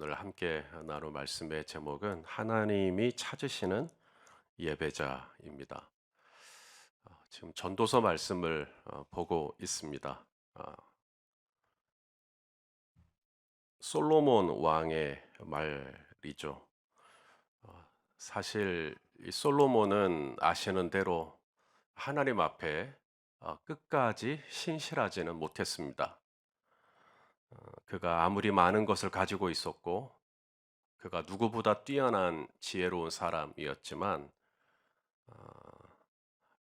오늘 함께 나눌 말씀의 제목은 하나님이 찾으시는 예배자입니다. 지금 전도서 말씀을 보고 있습니다. 어, 솔로몬 왕의 말이죠. 사실 이 솔로몬은 아시는 대로 하나님 앞에 끝까지 신실하지는 못했습니다. 그가 아무리 많은 것을 가지고 있었고 그가 누구보다 뛰어난 지혜로운 사람이었지만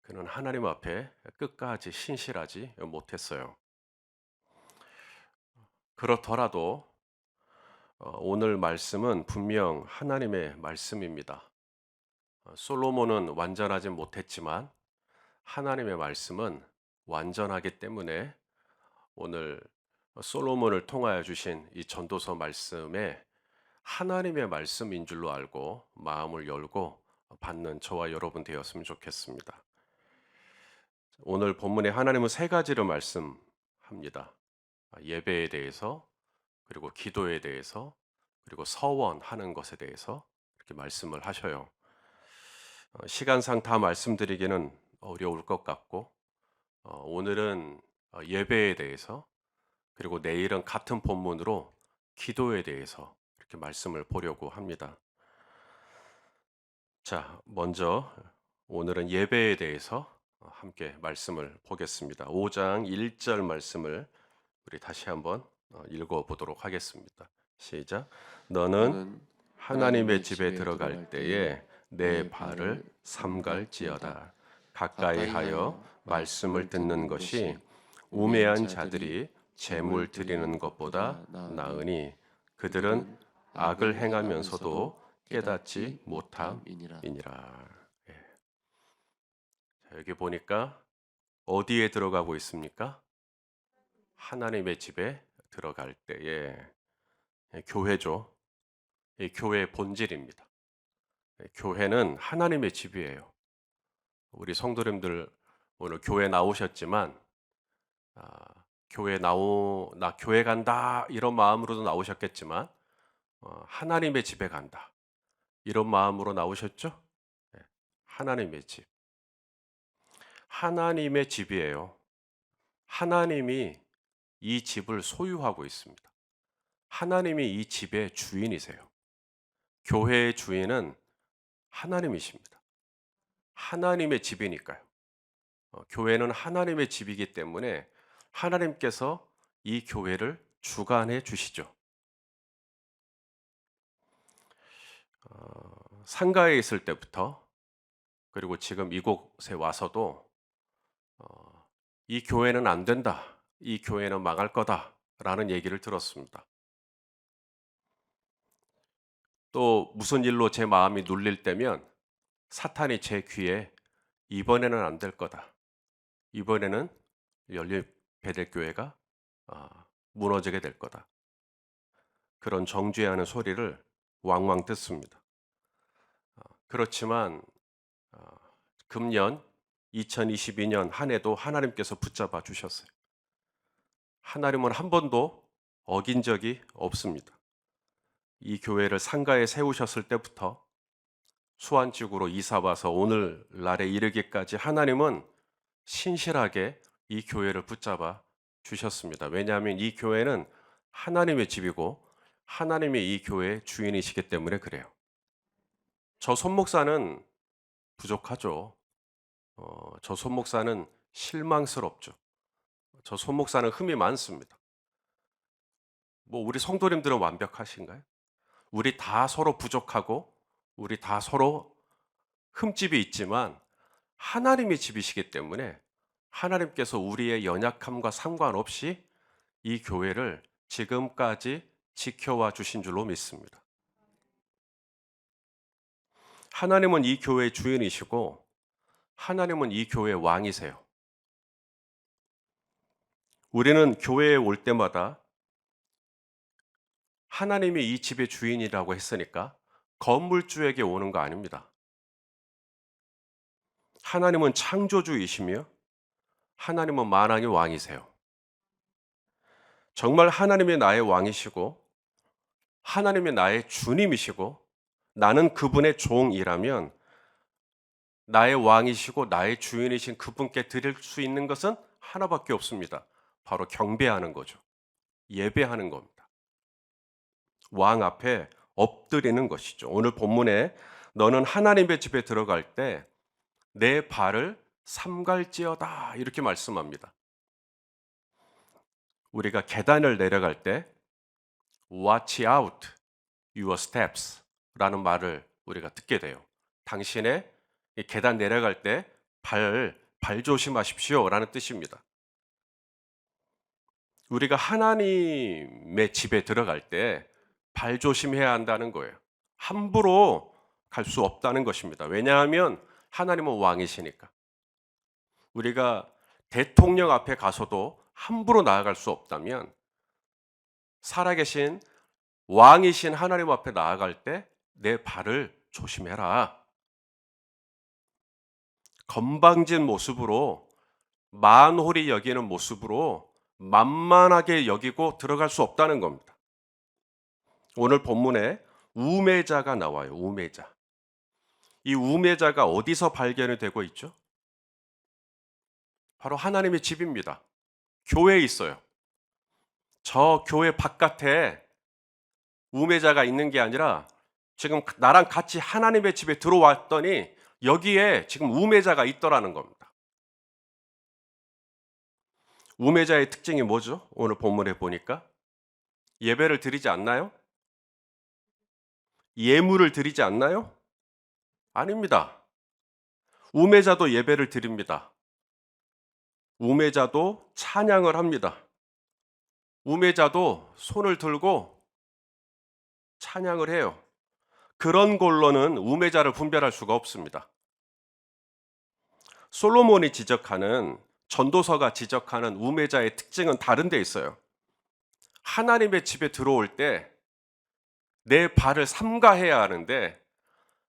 그는 하나님 앞에 끝까지 신실하지 못했어요. 그렇더라도 오늘 말씀은 분명 하나님의 말씀입니다. 솔로몬은 완전하지 못했지만 하나님의 말씀은 완전하기 때문에 오늘 솔로몬을 통하여 주신 이 전도서 말씀에 하나님의 말씀인 줄로 알고 마음을 열고 받는 저와 여러분 되었으면 좋겠습니다. 오늘 본문에 하나님은 세 가지를 말씀합니다. 예배에 대해서, 그리고 기도에 대해서, 그리고 서원하는 것에 대해서 이렇게 말씀을 하셔요. 시간상 다 말씀드리기는 어려울 것 같고, 오늘은 예배에 대해서, 그리고 내일은 같은 본문으로 기도에 대해서 이렇게 말씀을 보려고 합니다. 자, 먼저 오늘은 예배에 대해서 함께 말씀을 보겠습니다. 5장 1절 말씀을 우리 다시 한번 읽어 보도록 하겠습니다. 시작. 너는 너는 하나님의 하나님의 집에 집에 들어갈 들어갈 때에 때에 내 내 발을 발을 삼갈지어다. 삼갈지어다. 가까이 가까이 하여 하여 말씀을 말씀을 듣는 듣는 것이 것이 우매한 우매한 자들이 자들이 재물 재물 드리는 드리는 것보다 것보다 나으니 나으니 그들은 그들은 악을 악을 행하면서도 행하면서도 깨닫지 깨닫지 못함이니라. 못함이니라. 예. 자, 여기 보니까 어디에 들어가고 있습니까? 하나님의 집에 들어갈 때에 교회죠. 이 교회의 본질입니다. 교회는 하나님의 집이에요. 우리 성도님들 오늘 교회 나오셨지만 나 교회 간다 이런 마음으로도 나오셨겠지만 하나님의 집에 간다 이런 마음으로 나오셨죠? 네, 하나님의 집. 하나님의 집이에요. 하나님이 이 집을 소유하고 있습니다. 하나님이 이 집의 주인이세요. 교회의 주인은 하나님이십니다. 하나님의 집이니까요. 교회는 하나님의 집이기 때문에 하나님께서 이 교회를 주관해 주시죠. 상가에 있을 때부터 그리고 지금 이곳에 와서도 이 교회는 안 된다. 이 교회는 망할 거다라는 얘기를 들었습니다. 또 무슨 일로 제 마음이 눌릴 때면 사탄이 제 귀에 이번에는 안 될 거다. 이번에는 열린 베델교회가 무너지게 될 거다. 그런 정죄하는 소리를 왕왕 듣습니다. 그렇지만 어, 금년 2022년 한 해도 하나님께서 붙잡아 주셨어요. 하나님은 한 번도 어긴 적이 없습니다. 이 교회를 상가에 세우셨을 때부터 수완지구로 이사 와서 오늘날에 이르기까지 하나님은 신실하게 이 교회를 붙잡아 주셨습니다. 왜냐하면 이 교회는 하나님의 집이고 하나님이 이 교회의 주인이시기 때문에 그래요. 저 손목사는 부족하죠. 저 손목사는 실망스럽죠. 저 손목사는 흠이 많습니다. 뭐 우리 성도님들은 완벽하신가요? 우리 다 서로 부족하고 우리 다 서로 흠집이 있지만 하나님의 집이시기 때문에 하나님께서 우리의 연약함과 상관없이 이 교회를 지금까지 지켜와 주신 줄로 믿습니다. 하나님은 이 교회의 주인이시고 하나님은 이 교회의 왕이세요. 우리는 교회에 올 때마다 하나님이 이 집의 주인이라고 했으니까 건물주에게 오는 거 아닙니다. 하나님은 창조주이시며 하나님은 만왕의 왕이세요. 정말 하나님이 나의 왕이시고 하나님이 나의 주님이시고 나는 그분의 종이라면 나의 왕이시고 나의 주인이신 그분께 드릴 수 있는 것은 하나밖에 없습니다. 바로 경배하는 거죠. 예배하는 겁니다. 왕 앞에 엎드리는 것이죠. 오늘 본문에 너는 하나님의 집에 들어갈 때 내 발을 삼갈지어다 이렇게 말씀합니다. 우리가 계단을 내려갈 때 Watch out your steps 라는 말을 우리가 듣게 돼요. 당신의 이 계단 내려갈 때 발 조심하십시오 라는 뜻입니다. 우리가 하나님의 집에 들어갈 때 발 조심해야 한다는 거예요. 함부로 갈 수 없다는 것입니다. 왜냐하면 하나님은 왕이시니까. 우리가 대통령 앞에 가서도 함부로 나아갈 수 없다면 살아계신 왕이신 하나님 앞에 나아갈 때 내 발을 조심해라. 건방진 모습으로 만홀히 여기는 모습으로 만만하게 여기고 들어갈 수 없다는 겁니다. 오늘 본문에 우매자가 나와요. 우매자. 이 우매자가 어디서 발견이 되고 있죠? 바로 하나님의 집입니다. 교회에 있어요. 저 교회 바깥에 우매자가 있는 게 아니라 지금 나랑 같이 하나님의 집에 들어왔더니 여기에 지금 우매자가 있더라는 겁니다. 우매자의 특징이 뭐죠? 오늘 본문에 보니까 예배를 드리지 않나요? 예물을 드리지 않나요? 아닙니다. 우매자도 예배를 드립니다. 우매자도 찬양을 합니다. 우매자도 손을 들고 찬양을 해요. 그런 걸로는 우매자를 분별할 수가 없습니다. 솔로몬이 지적하는 전도서가 지적하는 우매자의 특징은 다른 데 있어요. 하나님의 집에 들어올 때 내 발을 삼가해야 하는데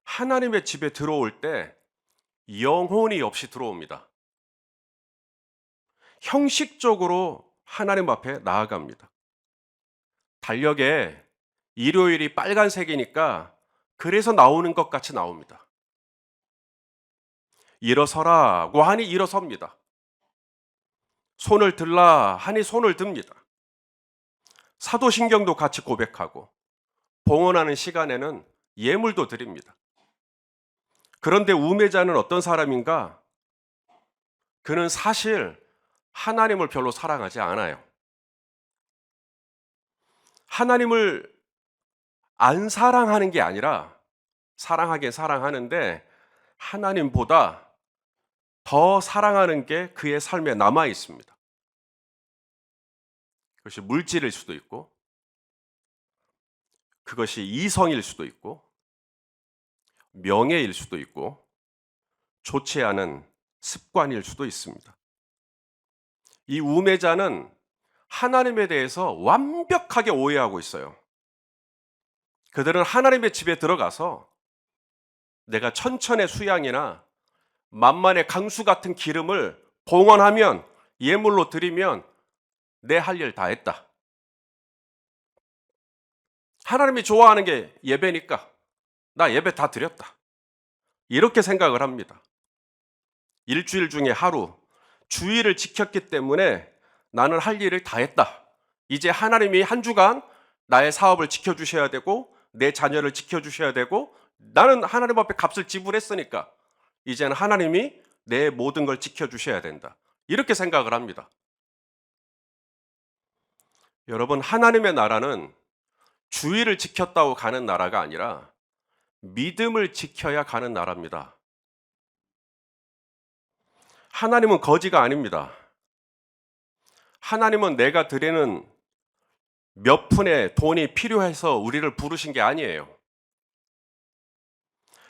하나님의 집에 들어올 때 영혼이 없이 들어옵니다. 형식적으로 하나님 앞에 나아갑니다. 달력에 일요일이 빨간색이니까 그래서 나오는 것 같이 나옵니다. 일어서라고 하니 일어섭니다. 손을 들라 하니 손을 듭니다. 사도신경도 같이 고백하고 봉헌하는 시간에는 예물도 드립니다. 그런데 우매자는 어떤 사람인가? 그는 사실 하나님을 별로 사랑하지 않아요. 하나님을 안 사랑하는 게 아니라 사랑하긴 사랑하는데 하나님보다 더 사랑하는 게 그의 삶에 남아 있습니다. 그것이 물질일 수도 있고 그것이 이성일 수도 있고 명예일 수도 있고 좋지 않은 습관일 수도 있습니다. 이 우매자는 하나님에 대해서 완벽하게 오해하고 있어요. 그들은 하나님의 집에 들어가서 내가 천천의 수양이나 만만의 강수 같은 기름을 봉헌하면 예물로 드리면 내 할 일 다 했다. 하나님이 좋아하는 게 예배니까 나 예배 다 드렸다. 이렇게 생각을 합니다. 일주일 중에 하루 주일을 지켰기 때문에 나는 할 일을 다 했다. 이제 하나님이 한 주간 나의 사업을 지켜주셔야 되고 내 자녀를 지켜주셔야 되고 나는 하나님 앞에 값을 지불했으니까 이제는 하나님이 내 모든 걸 지켜주셔야 된다. 이렇게 생각을 합니다. 여러분, 하나님의 나라는 주의를 지켰다고 가는 나라가 아니라 믿음을 지켜야 가는 나라입니다. 하나님은 거지가 아닙니다. 하나님은 내가 드리는 몇 푼의 돈이 필요해서 우리를 부르신 게 아니에요.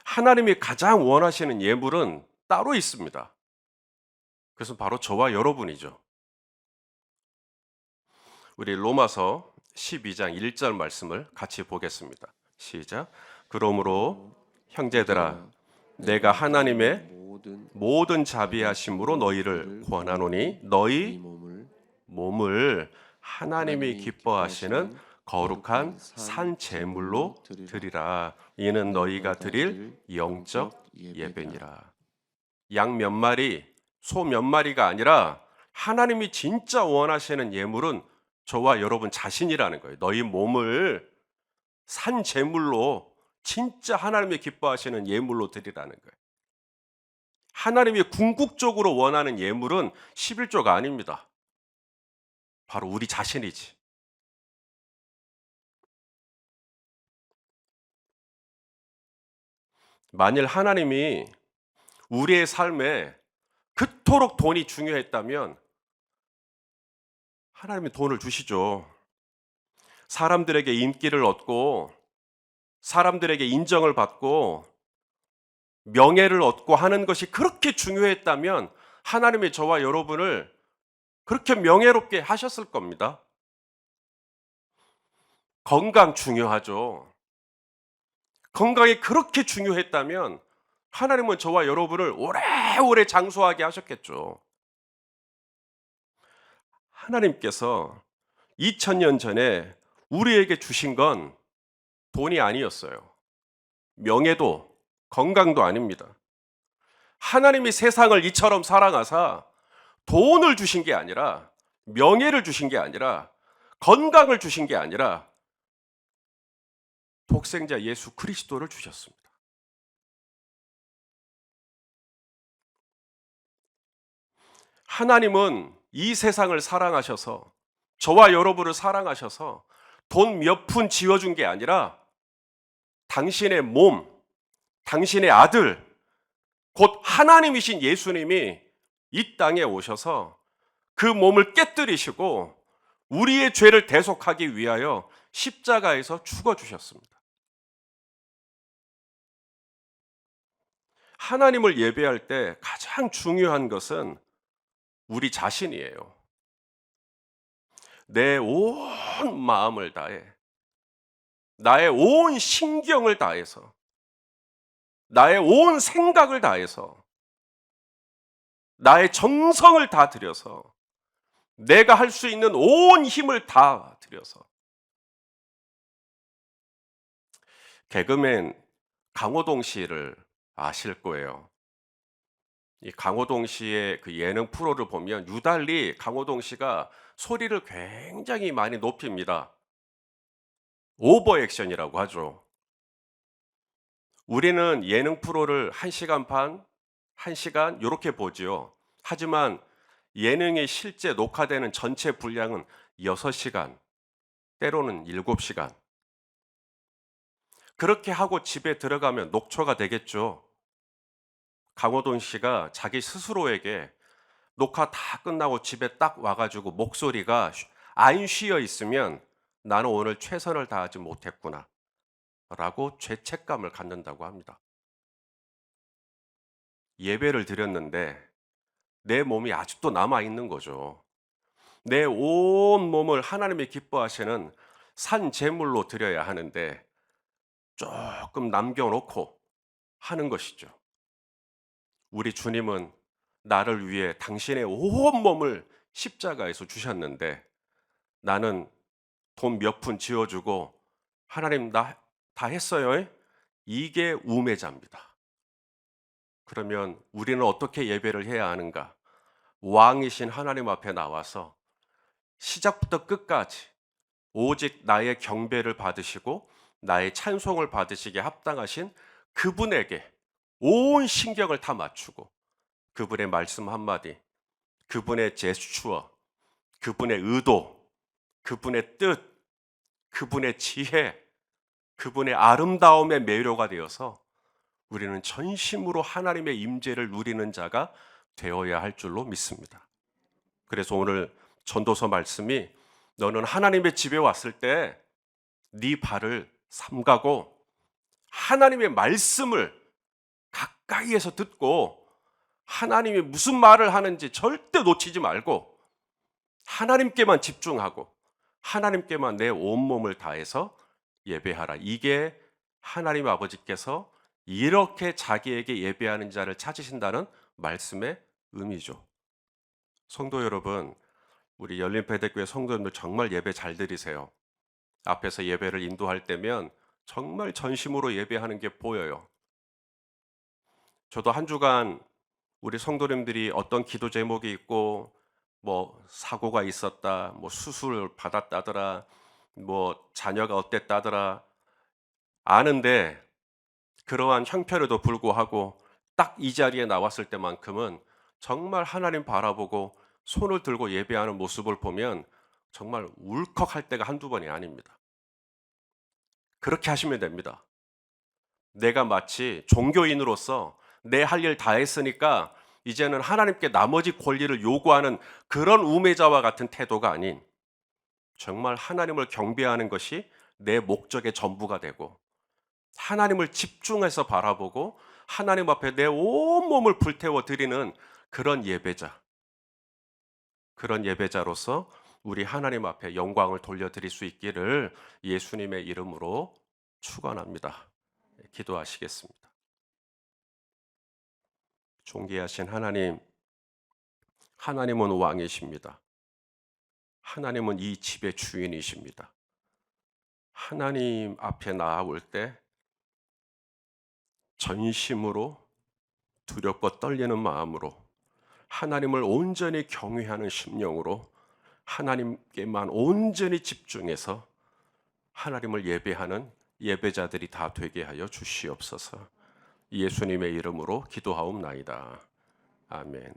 하나님이 가장 원하시는 예물은 따로 있습니다. 그것은 바로 저와 여러분이죠. 우리 로마서 12장 1절 말씀을 같이 보겠습니다. 시작. 그러므로 형제들아 내가 하나님의 모든 자비하심으로 너희를 권하노니 너희 몸을 하나님이 기뻐하시는 거룩한 산 제물로 드리라. 이는 너희가 드릴 영적 예배니라. 양 몇 마리, 소 몇 마리가 아니라 하나님이 진짜 원하시는 예물은 저와 여러분 자신이라는 거예요. 너희 몸을 산 제물로 진짜 하나님이 기뻐하시는 예물로 드리라는 거예요. 하나님이 궁극적으로 원하는 예물은 11조가 아닙니다. 바로 우리 자신이지. 만일 하나님이 우리의 삶에 그토록 돈이 중요했다면 하나님이 돈을 주시죠. 사람들에게 인기를 얻고 사람들에게 인정을 받고 명예를 얻고 하는 것이 그렇게 중요했다면 하나님이 저와 여러분을 그렇게 명예롭게 하셨을 겁니다. 건강 중요하죠. 건강이 그렇게 중요했다면 하나님은 저와 여러분을 오래오래 장수하게 하셨겠죠. 하나님께서 2000년 전에 우리에게 주신 건 돈이 아니었어요. 명예도 건강도 아닙니다. 하나님이 세상을 이처럼 사랑하사 돈을 주신 게 아니라 명예를 주신 게 아니라 건강을 주신 게 아니라 독생자 예수 그리스도를 주셨습니다. 하나님은 이 세상을 사랑하셔서 저와 여러분을 사랑하셔서 돈 몇 푼 지어준 게 아니라 당신의 몸, 당신의 아들, 곧 하나님이신 예수님이 이 땅에 오셔서 그 몸을 깨뜨리시고 우리의 죄를 대속하기 위하여 십자가에서 죽어주셨습니다. 하나님을 예배할 때 가장 중요한 것은 우리 자신이에요. 내 온 마음을 다해, 나의 온 신경을 다해서, 나의 온 생각을 다해서, 나의 정성을 다 들여서, 내가 할 수 있는 온 힘을 다 들여서. 개그맨 강호동 씨를 아실 거예요. 이 강호동 씨의 그 예능 프로를 보면 유달리 강호동 씨가 소리를 굉장히 많이 높입니다. 오버 액션이라고 하죠. 우리는 예능 프로를 1시간 반, 1시간 이렇게 보지요. 하지만 예능이 실제 녹화되는 전체 분량은 6시간, 때로는 7시간. 그렇게 하고 집에 들어가면 녹초가 되겠죠. 강호동 씨가 자기 스스로에게 녹화 다 끝나고 집에 딱 와가지고 목소리가 안 쉬어 있으면 나는 오늘 최선을 다하지 못했구나 라고 죄책감을 갖는다고 합니다. 예배를 드렸는데 내 몸이 아직도 남아있는 거죠. 내 온 몸을 하나님이 기뻐하시는 산 제물로 드려야 하는데 조금 남겨놓고 하는 것이죠. 우리 주님은 나를 위해 당신의 온 몸을 십자가에서 주셨는데 나는 돈 몇 푼 지어주고 하나님 나 다 했어요. 이게 우매자입니다. 그러면 우리는 어떻게 예배를 해야 하는가? 왕이신 하나님 앞에 나와서 시작부터 끝까지 오직 나의 경배를 받으시고 나의 찬송을 받으시기에 합당하신 그분에게 온 신경을 다 맞추고 그분의 말씀 한마디, 그분의 제스처, 그분의 의도, 그분의 뜻, 그분의 지혜, 그분의 아름다움의 매료가 되어서 우리는 전심으로 하나님의 임재를 누리는 자가 되어야 할 줄로 믿습니다. 그래서 오늘 전도서 말씀이 너는 하나님의 집에 왔을 때 네 발을 삼가고 하나님의 말씀을 가까이에서 듣고 하나님이 무슨 말을 하는지 절대 놓치지 말고 하나님께만 집중하고 하나님께만 내 온몸을 다해서 예배하라. 이게 하나님 아버지께서 이렇게 자기에게 예배하는 자를 찾으신다는 말씀의 의미죠. 성도 여러분, 우리 열린배대교회 성도님들 정말 예배 잘 드리세요. 앞에서 예배를 인도할 때면 정말 전심으로 예배하는 게 보여요. 저도 한 주간 우리 성도님들이 어떤 기도 제목이 있고 뭐 사고가 있었다, 뭐 수술을 받았다더라, 뭐 자녀가 어땠다더라 아는데 그러한 형편에도 불구하고 딱 이 자리에 나왔을 때만큼은 정말 하나님 바라보고 손을 들고 예배하는 모습을 보면 정말 울컥할 때가 한두 번이 아닙니다. 그렇게 하시면 됩니다. 내가 마치 종교인으로서 내 할 일 다 했으니까 이제는 하나님께 나머지 권리를 요구하는 그런 우매자와 같은 태도가 아닌 정말 하나님을 경배하는 것이 내 목적의 전부가 되고 하나님을 집중해서 바라보고 하나님 앞에 내 온몸을 불태워 드리는 그런 예배자, 그런 예배자로서 우리 하나님 앞에 영광을 돌려드릴 수 있기를 예수님의 이름으로 축원합니다. 기도하시겠습니다. 존귀하신 하나님, 하나님은 왕이십니다. 하나님은 이 집의 주인이십니다. 하나님 앞에 나아올 때 전심으로 두렵고 떨리는 마음으로 하나님을 온전히 경외하는 심령으로 하나님께만 온전히 집중해서 하나님을 예배하는 예배자들이 다 되게 하여 주시옵소서. 예수님의 이름으로 기도하옵나이다. 아멘.